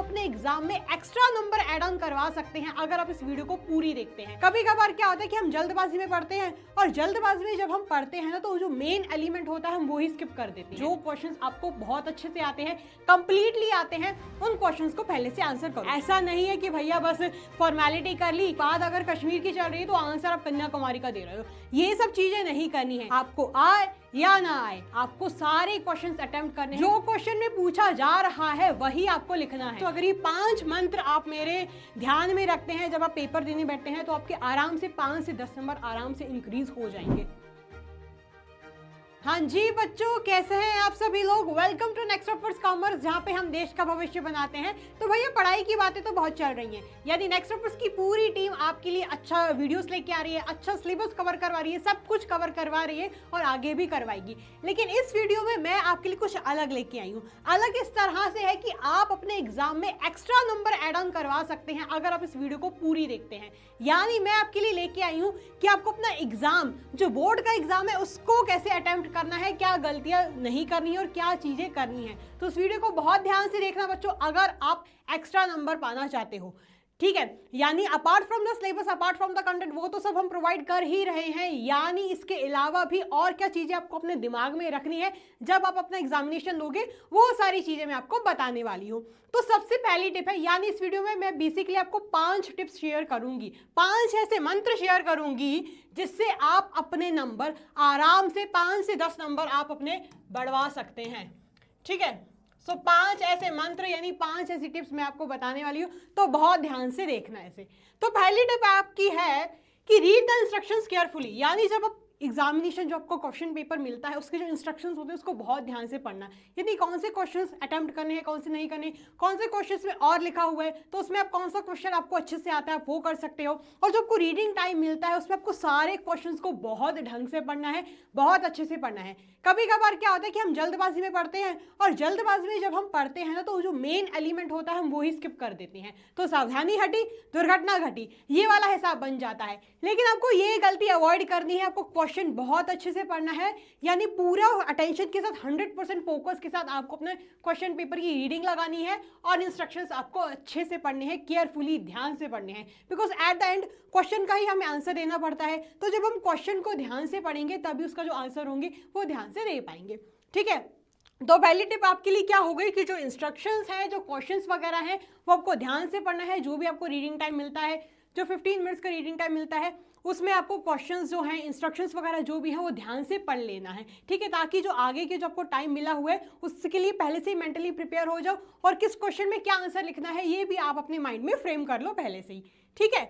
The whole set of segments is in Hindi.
अपने एग्जाम में एक्स्ट्रा नंबर ऐड ऑन करवा सकते हैं अगर आप इस वीडियो को पूरी देखते हैं। कभी कभार क्या होता है कि हम जल्दबाजी में पढ़ते हैं और जल्दबाजी में जब हम पढ़ते हैं ना तो जो मेन एलिमेंट होता है हम वो ही स्किप कर देते हैं। जो क्वेश्चंस आपको बहुत अच्छे से आते हैं, कंप्लीटली आते हैं, उन क्वेश्चंस को पहले से आंसर करो। ऐसा नहीं है कि भैया बस फॉर्मेलिटी कर ली, बात अगर कश्मीर की चल रही है तो आंसर आप कन्याकुमारी का दे रहे हो। ये सब चीजें नहीं करनी है। आपको आए या ना आए, आपको सारे क्वेश्चंस अटेम्प्ट करने हैं। जो क्वेश्चन में पूछा जा रहा है वही आपको लिखना है। तो अगर ये 5 मंत्र आप मेरे ध्यान में रखते हैं जब आप पेपर देने बैठते हैं तो आपके आराम से 5 से 10 नंबर आराम से इंक्रीज हो जाएंगे। हाँ जी बच्चों, कैसे हैं आप सभी लोग। Welcome to next offers commerce, जहाँ पे हम देश का भविष्य बनाते हैं। तो भैया पढ़ाई की बातें तो बहुत चल रही हैं, यानी नेक्स्ट ऑफर्स की पूरी टीम आपके लिए अच्छा वीडियोस लेके आ रही है, अच्छा सिलेबस कवर करवा रही है, सब कुछ कवर करवा रही है और आगे भी करवाएगी। लेकिन इस वीडियो में मैं आपके लिए कुछ अलग लेके आई हूँ। अलग इस तरह से है कि आप अपने एग्जाम में एक्स्ट्रा नंबर एड ऑन करवा सकते हैं अगर आप इस वीडियो को पूरी देखते हैं। यानी मैं आपके लिए लेके आई हूँ कि आपको अपना एग्जाम, जो बोर्ड का एग्जाम है, उसको कैसे अटेम्प्ट करना है, क्या गलतियां नहीं करनी है और क्या चीजें करनी है। तो इस वीडियो को बहुत ध्यान से देखना बच्चों, अगर आप एक्स्ट्रा नंबर पाना चाहते हो। ठीक है, यानी apart from the syllabus, apart from the content, वो तो सब हम प्रोवाइड कर ही रहे हैं। यानी इसके अलावा भी और क्या चीजें आपको अपने दिमाग में रखनी है जब आप अपना एग्जामिनेशन दोगे, वो सारी चीजें मैं आपको बताने वाली हूँ। तो सबसे पहली टिप है, यानी इस वीडियो में मैं बेसिकली आपको 5 टिप्स शेयर करूंगी, 5 ऐसे मंत्र शेयर करूंगी जिससे आप अपने नंबर आराम से 5 से 10 नंबर आप अपने बढ़वा सकते हैं। ठीक है, सो 5 ऐसे मंत्र यानी 5 ऐसी टिप्स मैं आपको बताने वाली हूँ, तो बहुत ध्यान से देखना ऐसे। तो पहली टिप आपकी है कि रीड द इंस्ट्रक्शंस केयरफुली। यानी जब आप एग्जामिनेशन, जो आपको क्वेश्चन पेपर मिलता है, उसके जो इंस्ट्रक्शंस होते हैं उसको बहुत ध्यान से पढ़ना। यानी कौन से क्वेश्चंस अटेम्प्ट करने हैं, कौन से नहीं करने, कौन से क्वेश्चंस में और लिखा हुआ है तो उसमें आप कौन सा क्वेश्चन आपको अच्छे से आता है आप वो कर सकते हो। और जो आपको रीडिंग टाइम मिलता है उसमें आपको सारे क्वेश्चंस को बहुत ढंग से पढ़ना है, बहुत अच्छे से पढ़ना है। कभी कभार क्या होता है कि हम जल्दबाजी में पढ़ते हैं और जल्दबाजी में जब हम पढ़ते हैं ना तो जो मेन एलिमेंट होता है हम वो ही स्किप कर देते हैं। तो सावधानी हटी दुर्घटना घटी, ये वाला हिसाब बन जाता है। लेकिन आपको ये गलती अवॉइड करनी है, आपको क्वेश्चन बहुत अच्छे से पढ़ना है, यानी पूरा अटेंशन के साथ 100% फोकस के साथ आपको अपने क्वेश्चन पेपर की रीडिंग लगानी है और इंस्ट्रक्शंस आपको अच्छे से पढ़ने हैं, केयरफुली ध्यान से पढ़ने हैं। Because at the end question का ही हमें आंसर देना पड़ता है। तो जब हम क्वेश्चन को ध्यान से पढ़ेंगे तभी उसका जो आंसर होंगे वो ध्यान से दे पाएंगे। ठीक है, तो पहली टिप आपके लिए क्या हो गई कि जो इंस्ट्रक्शंस हैं, जो क्वेश्चंस वगैरह हैं, वो आपको ध्यान से पढ़ना है। जो भी आपको रीडिंग टाइम मिलता है, जो 15 मिनट्स का रीडिंग टाइम मिलता है, उसमें आपको क्वेश्चंस जो हैं, इंस्ट्रक्शंस वगैरह जो भी हैं वो ध्यान से पढ़ लेना है। ठीक है, ताकि जो आगे के जो आपको टाइम मिला हुआ है उसके लिए पहले से ही मेंटली प्रिपेयर हो जाओ और किस क्वेश्चन में क्या आंसर लिखना है ये भी आप अपने माइंड में फ्रेम कर लो पहले से ही। ठीक है,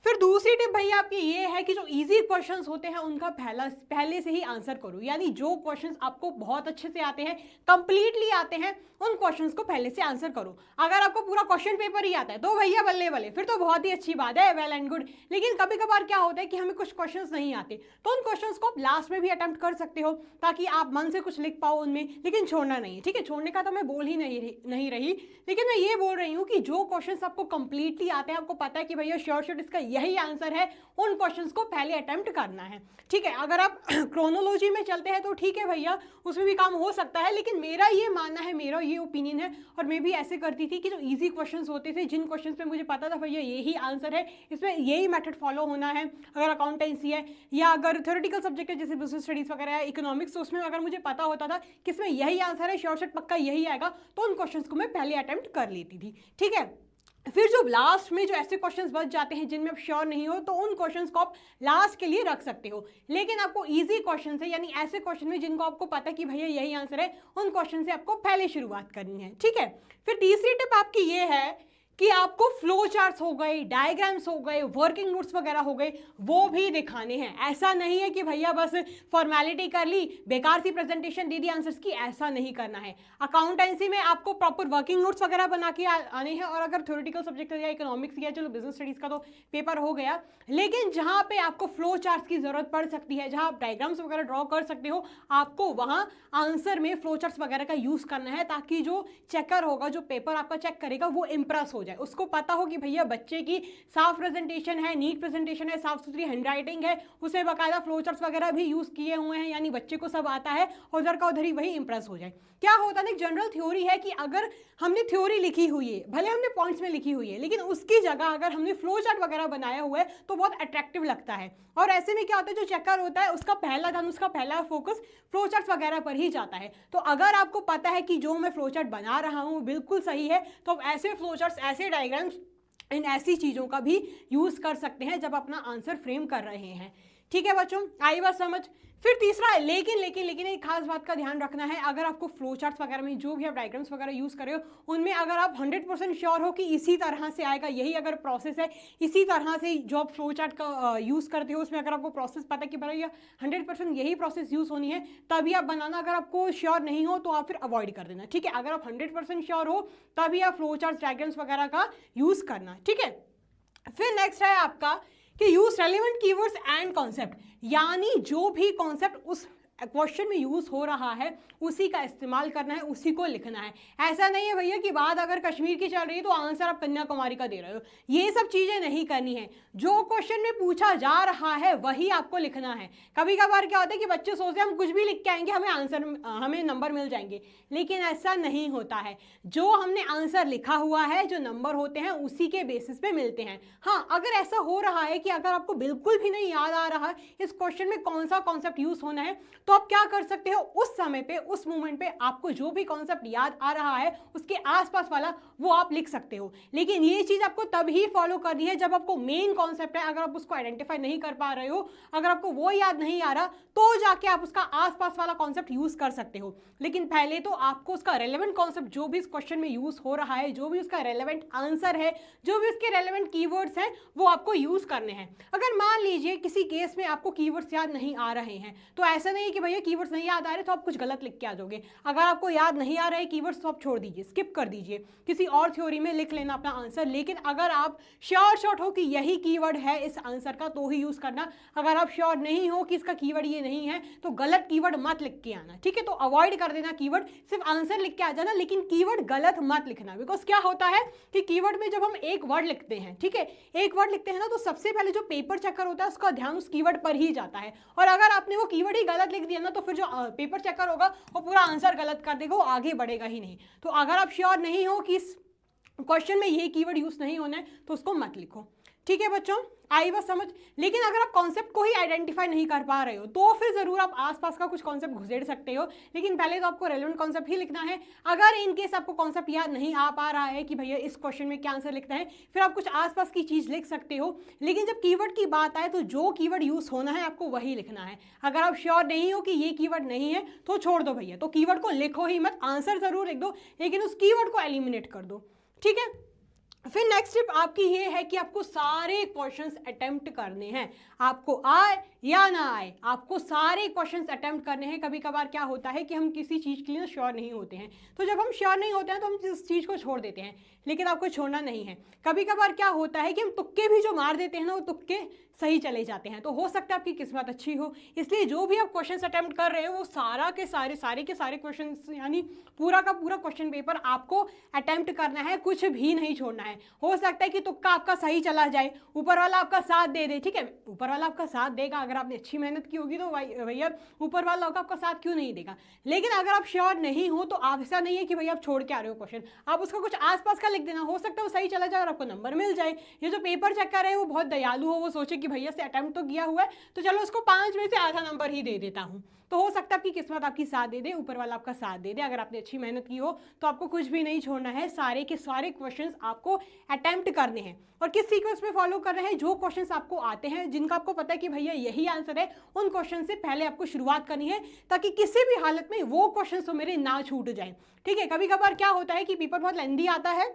फिर दूसरी टिप भैया आपकी ये है कि जो इजी क्वेश्चंस होते हैं उनका पहले से ही आंसर करो। यानी जो क्वेश्चंस आपको बहुत अच्छे से आते हैं, कंप्लीटली आते हैं, उन क्वेश्चंस को पहले से आंसर करो। अगर आपको पूरा क्वेश्चन पेपर ही आता है तो भैया बल्ले बल्ले, फिर तो बहुत ही अच्छी बात है, वेल एंड गुड। लेकिन कभी कभार क्या होता है कि हमें कुछ क्वेश्चंस नहीं आते तो उन क्वेश्चंस को आप लास्ट में भी अटेम्प्ट कर सकते हो ताकि आप मन से कुछ लिख पाओ उनमें, लेकिन छोड़ना नहीं है। ठीक है, छोड़ने का तो मैं बोल ही नहीं रही, लेकिन मैं ये बोल रही हूँ कि जो क्वेश्चंस आपको कंप्लीटली आते हैं, आपको पता है कि भैया श्योर इसका यही आंसर है, उन क्वेश्चंस को पहले अटेम्प्ट करना है। ठीक है, अगर आप क्रोनोलॉजी में चलते हैं तो ठीक है भैया, उसमें भी काम हो सकता है। लेकिन मेरा ये मानना है, मेरा ये ओपिनियन है, और मैं भी ऐसे करती थी कि जो इजी क्वेश्चंस होते थे, जिन क्वेश्चंस पे मुझे पता था भैया यही आंसर है, इसमें यही मेथड फॉलो होना है, अगर अकाउंटेंसी है या अगर थ्योरेटिकल सब्जेक्ट है जैसे बिजनेस स्टडीज वगैरह है, इकोनॉमिक्स, तो उसमें अगर मुझे पता होता था कि इसमें यही आंसर है, श्योर पक्का यही आएगा, तो उन क्वेश्चंस को मैं पहले अटेम्प्ट कर लेती थी। ठीक है, फिर जो लास्ट में जो ऐसे क्वेश्चंस बच जाते हैं जिनमें आप श्योर नहीं हो तो उन क्वेश्चंस को आप लास्ट के लिए रख सकते हो। लेकिन आपको इजी क्वेश्चन है, यानी ऐसे क्वेश्चन में जिनको आपको पता है कि भैया यही आंसर है, उन क्वेश्चन से आपको पहले शुरुआत करनी है। ठीक है, फिर तीसरी टिप आपकी ये है कि आपको फ्लो चार्ट्स हो गए, डायग्राम्स हो गए, वर्किंग नोट्स वगैरह हो गए, वो भी दिखाने हैं। ऐसा नहीं है कि भैया बस फॉर्मेलिटी कर ली, बेकार सी प्रेजेंटेशन दे दी आंसर्स की, ऐसा नहीं करना है। अकाउंटेंसी में आपको प्रॉपर वर्किंग नोट्स वगैरह बना के आने हैं, और अगर थ्योरेटिकल सब्जेक्ट या इकोनॉमिक्स या चलो बिजनेस स्टडीज का तो पेपर हो गया, लेकिन जहाँ पे आपको फ्लो चार्ट्स की जरूरत पड़ सकती है, जहाँ आप डायग्राम्स वगैरह ड्रॉ कर सकते हो, आपको वहाँ आंसर में फ्लो चार्ट्स वगैरह का यूज करना है, ताकि जो चेकर होगा, जो पेपर आपका चेक करेगा, वो इंप्रेस हो जाए, उसको पता हो कि भैया बच्चे की साफ प्रेजेंटेशन है, नीट प्रेजेंटेशन है, साफ सुथरी हैंडराइटिंग है, उसमें बाकायदा फ्लो चार्ट्स वगैरह भी यूज़ किए हुए हैं, यानी बच्चे को सब आता है, उधर का उधर ही वही इंप्रेस हो जाए। क्या होता है, जनरल थ्योरी है कि अगर हमने थ्योरी लिखी हुई है, भले हमने पॉइंट्स में लिखी हुई है, लेकिन उसकी जगह अगर हमने फ्लो चार्ट वगैरह बनाया हुआ है तो बहुत अट्रैक्टिव लगता है। और ऐसे में क्या होता है, जो चेकर होता है उसका पहला ध्यान, उसका पहला फोकस फ्लो चार्ट्स वगैरह पर ही जाता है। तो अगर आपको पता है कि जो मैं फ्लो चार्ट बना रहा हूँ बिल्कुल सही है, तो आप ऐसे फ्लो चार्ट्स, ऐसे डायग्राम्स, इन ऐसी चीज़ों का भी यूज़ कर सकते हैं जब अपना आंसर फ्रेम कर रहे हैं। ठीक है बच्चों, आई बात समझ। फिर तीसरा है, लेकिन एक खास बात का ध्यान रखना है, अगर आपको फ्लो चार्ट्स वगैरह में जो भी आप डायग्राम्स वगैरह यूज़ कर रहे हो उनमें अगर आप 100% श्योर हो कि इसी तरह से आएगा, यही अगर प्रोसेस है, इसी तरह से जो आप फ्लो चार्ट का यूज़ करते हो उसमें अगर आपको प्रोसेस पता है कि भैया 100% यही प्रोसेस यूज़ होनी है, तभी आप बनाना। अगर आपको श्योर नहीं हो तो आप फिर अवॉइड कर देना। ठीक है, अगर आप 100% श्योर हो तभी आप फ्लो चार्ट्स, डायग्राम्स वगैरह का यूज़ करना। ठीक है, फिर नेक्स्ट है आपका कि use relevant keywords and concept, यानी जो भी कॉन्सेप्ट उस क्वेश्चन में यूज हो रहा है उसी का इस्तेमाल करना है, उसी को लिखना है। ऐसा नहीं है भैया कि बात अगर कश्मीर की चल रही है तो आंसर आप कन्याकुमारी का दे रहे हो, ये सब चीजें नहीं करनी है। जो क्वेश्चन में पूछा जा रहा है वही आपको लिखना है। कभी कभार क्या होता है कि बच्चे सोचते हैं हम कुछ भी लिख के आएंगे हमें नंबर मिल जाएंगे, लेकिन ऐसा नहीं होता है। जो हमने आंसर लिखा हुआ है, जो नंबर होते हैं उसी के बेसिस पे मिलते हैं। हाँ, अगर ऐसा हो रहा है कि अगर आपको बिल्कुल भी नहीं याद आ रहा इस क्वेश्चन में कौन सा कॉन्सेप्ट यूज होना है, तो आप क्या कर सकते हो, उस समय पे, उस मोमेंट पे आपको जो भी कॉन्सेप्ट याद आ रहा है उसके आसपास वाला वो आप लिख सकते हो। लेकिन ये चीज आपको तब ही फॉलो करनी है जब आपको मेन कॉन्सेप्ट है, अगर आप उसको आइडेंटिफाई नहीं कर पा रहे हो, अगर आपको वो याद नहीं आ रहा, तो जाके आप उसका आसपास वाला कॉन्सेप्ट यूज कर सकते हो। लेकिन पहले तो आपको उसका रेलेवेंट कॉन्सेप्ट जो भी इस क्वेश्चन में यूज हो रहा है, जो भी उसका रेलेवेंट आंसर है, जो भी उसके रेलेवेंट कीवर्ड्स हैं, वो आपको यूज करने हैं। अगर मान लीजिए किसी केस में आपको कीवर्ड्स याद नहीं आ रहे हैं, तो ऐसा नहीं कि भैया कीवर्ड्स नहीं याद आ रहे तो आप कुछ गलत लिख के आ जाओगे। अगर आपको याद नहीं आ रहे कीवर्ड्स तो आप छोड़ दीजिए, स्किप कर दीजिए, किसी और थ्योरी में लिख लेना अपना आंसर। लेकिन अगर आप श्योर शॉट हो कि यही कीवर्ड है इस आंसर का तो ही यूज करना। अगर आप श्योर नहीं हो कि इसका कीवर्ड ये नहीं है तो गलत कीवर्ड मत लिख के आना। ठीक है, तो अवॉइड कर देना कीवर्ड, सिर्फ आंसर लिख के आ जाना, लेकिन कीवर्ड गलत मत लिखना। बिकॉज क्या होता है कि कीवर्ड में जब हम एक वर्ड लिखते हैं, ठीक है, एक वर्ड लिखते हैं ना, तो सबसे पहले जो पेपर चेकर होता है उसका ध्यान उस कीवर्ड पर ही जाता है। और अगर आपने वो कीवर्ड ही गलत लिख दिया ना, तो फिर जो पेपर चेकर होगा वो पूरा आंसर गलत कर देगा, वो आगे बढ़ेगा ही नहीं। तो अगर आप श्योर नहीं हो कि इस क्वेश्चन में ये कीवर्ड यूज नहीं होना है तो उसको मत लिखो। ठीक है बच्चों, आई बात समझ। लेकिन अगर आप कॉन्सेप्ट को ही आइडेंटिफाई नहीं कर पा रहे हो तो फिर जरूर आप आसपास का कुछ कॉन्सेप्ट घुसेड़ सकते हो, लेकिन पहले तो आपको रेलेवेंट कॉन्सेप्ट ही लिखना है। अगर इन केस आपको कॉन्सेप्ट याद नहीं आ पा रहा है कि भैया इस क्वेश्चन में क्या आंसर लिखना है, फिर आप कुछ आसपास की चीज लिख सकते हो। लेकिन जब कीवर्ड की बात आए तो जो कीवर्ड यूज होना है आपको वही लिखना है। अगर आप श्योर नहीं हो कि ये कीवर्ड नहीं है तो छोड़ दो भैया, तो कीवर्ड को लिखो ही मत, आंसर जरूर लिख दो लेकिन उस कीवर्ड को एलिमिनेट कर दो। ठीक है, फिर नेक्स्ट स्टेप आपकी ये है कि आपको सारे क्वेश्चंस अटेम्प्ट करने हैं, आपको आए या ना आए, आपको सारे क्वेश्चंस अटेम्प्ट करने हैं। कभी कभार क्या होता है कि हम किसी चीज़ के लिए श्योर नहीं होते हैं, तो जब हम श्योर नहीं होते हैं तो हम इस चीज़ को छोड़ देते हैं, लेकिन आपको छोड़ना नहीं है। कभी कभार क्या होता है कि हम तुक्के भी जो मार देते हैं ना, वो तुक्के सही चले जाते हैं, तो हो सकता है आपकी किस्मत अच्छी हो। इसलिए जो भी आप क्वेश्चंस अटेम्प्ट कर रहे हो वो सारे के सारे क्वेश्चंस, यानी पूरा का पूरा क्वेश्चन पेपर आपको अटेम्प्ट करना है, कुछ भी नहीं छोड़ना है। हो सकता है कि तुक्का आपका सही चला जाए, ऊपर वाला आपका साथ दे दे। ठीक है, ऊपर वाला आपका साथ देगा, अगर आपने अच्छी मेहनत की होगी तो भैया ऊपर वाला आपका साथ क्यों नहीं देगा। लेकिन अगर आप श्योर नहीं हो तो आप, ऐसा नहीं है कि भैया आप छोड़ के आ रहे हो क्वेश्चन, आप उसका कुछ आसपास का लिख देना, हो सकता है वो सही चला जाए और आपको नंबर मिल जाए। ये जो पेपर चेक कर रहे हैं वो बहुत दयालु हो, वो सोचे कि भैया से अटेम्प्ट तो किया हुआ है तो चलो उसको 5 में से आधा नंबर ही दे देता हूँ, तो हो सकता है आपकी किस्मत आपकी साथ दे दे, ऊपर वाला आपका साथ दे दे। अगर आपने अच्छी मेहनत की हो तो आपको कुछ भी नहीं छोड़ना है, सारे के सारे क्वेश्चंस आपको अटेम्प्ट करने हैं। और किस सीक्वेंस में फॉलो कर रहे हैं, जो क्वेश्चंस आपको आते हैं, जिनका आपको पता है कि भैया यही आंसर है, उन क्वेश्चन से पहले आपको शुरुआत करनी है ताकि किसी भी हालत में वो क्वेश्चन तो मेरे ना छूट जाए। ठीक है, कभी कभार क्या होता है कि पेपर बहुत लेंदी आता है,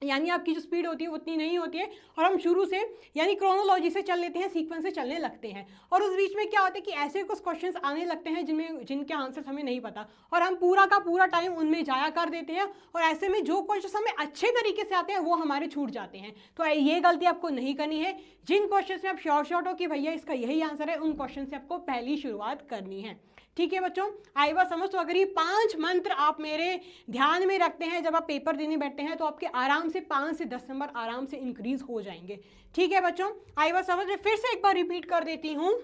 यानी आपकी जो स्पीड होती है उतनी नहीं होती है, और हम शुरू से यानी क्रोनोलॉजी से चल लेते हैं, सीक्वेंस से चलने लगते हैं, और उस बीच में क्या होता है कि ऐसे कुछ क्वेश्चंस आने लगते हैं जिनके आंसर्स हमें नहीं पता, और हम पूरा का पूरा टाइम उनमें जाया कर देते हैं, और ऐसे में जो क्वेश्चंस हमें अच्छे तरीके से आते हैं वो हमारे छूट जाते हैं। तो ये गलती आपको नहीं करनी है। जिन क्वेश्चन में आप श्योर हो कि भैया इसका यही आंसर है, उन क्वेश्चन से आपको पहली शुरुआत करनी है। ठीक है बच्चों, आई बात समझ। तो अगर ये 5 मंत्र आप मेरे ध्यान में रखते हैं जब आप पेपर देने बैठते हैं तो आपके आराम से 5 से 10 नंबर आराम से इंक्रीज हो जाएंगे। ठीक है बच्चों, आई बात समझ। मैं फिर से एक बार रिपीट कर देती हूँ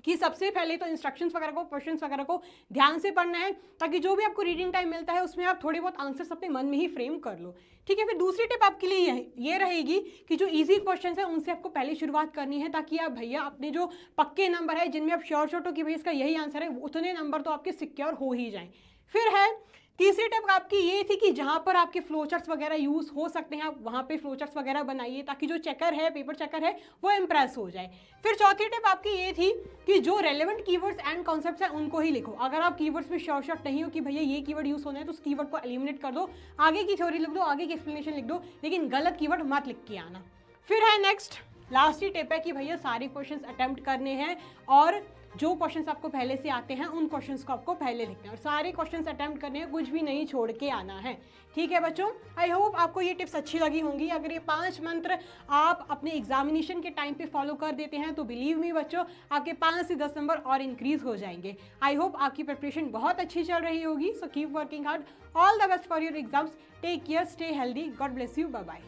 कि सबसे पहले तो इंस्ट्रक्शंस वगैरह को, क्वेश्चंस वगैरह को ध्यान से पढ़ना है, ताकि जो भी आपको रीडिंग टाइम मिलता है उसमें आप थोड़े बहुत आंसर्स अपने मन में ही फ्रेम कर लो। ठीक है, फिर दूसरी टिप आपके लिए ये रहेगी कि जो इजी क्वेश्चंस है उनसे आपको पहले शुरुआत करनी है, ताकि आप भैया अपने जो पक्के नंबर है जिनमें आप श्योर हो कि भैया इसका यही आंसर है, उतने नंबर तो आपके सिक्योर हो ही जाएं। फिर है तीसरी टिप आपकी ये थी कि जहाँ पर आपके फ्लोचार्ट्स वगैरह यूज़ हो सकते हैं आप वहाँ पे फ्लोचार्ट्स वगैरह बनाइए, ताकि जो चेकर है, पेपर चेकर है, वो इम्प्रेस हो जाए। फिर चौथी टिप आपकी ये थी कि जो रेलेवेंट कीवर्ड्स एंड कॉन्सेप्ट्स हैं उनको ही लिखो। अगर आप कीवर्ड्स में शॉर्ट नहीं हो कि भैया ये कीवर्ड यूज़ होना है तो उस कीवर्ड को एलिमिनेट कर दो, आगे की थ्योरी लिख दो, आगे की एक्सप्लेनेशन लिख दो, लेकिन गलत कीवर्ड मत लिख के आना। फिर है नेक्स्ट लास्ट ही टिप है कि भैया सारे क्वेश्चंस अटेम्प्ट करने हैं और जो क्वेश्चंस आपको पहले से आते हैं उन क्वेश्चंस को आपको पहले लिखना है और सारे क्वेश्चंस अटेम्प्ट करने हैं, कुछ भी नहीं छोड़ के आना है। ठीक है बच्चों, आई होप आपको ये टिप्स अच्छी लगी होंगी। अगर ये 5 मंत्र आप अपने एग्जामिनेशन के टाइम पे फॉलो कर देते हैं तो बिलीव मी बच्चों, आपके 5 से 10 नंबर और इंक्रीज हो जाएंगे। आई होप आपकी प्रिपरेशन बहुत अच्छी चल रही होगी। So keep working hard. All the best for your exams. Take care, stay healthy, God bless you, bye bye.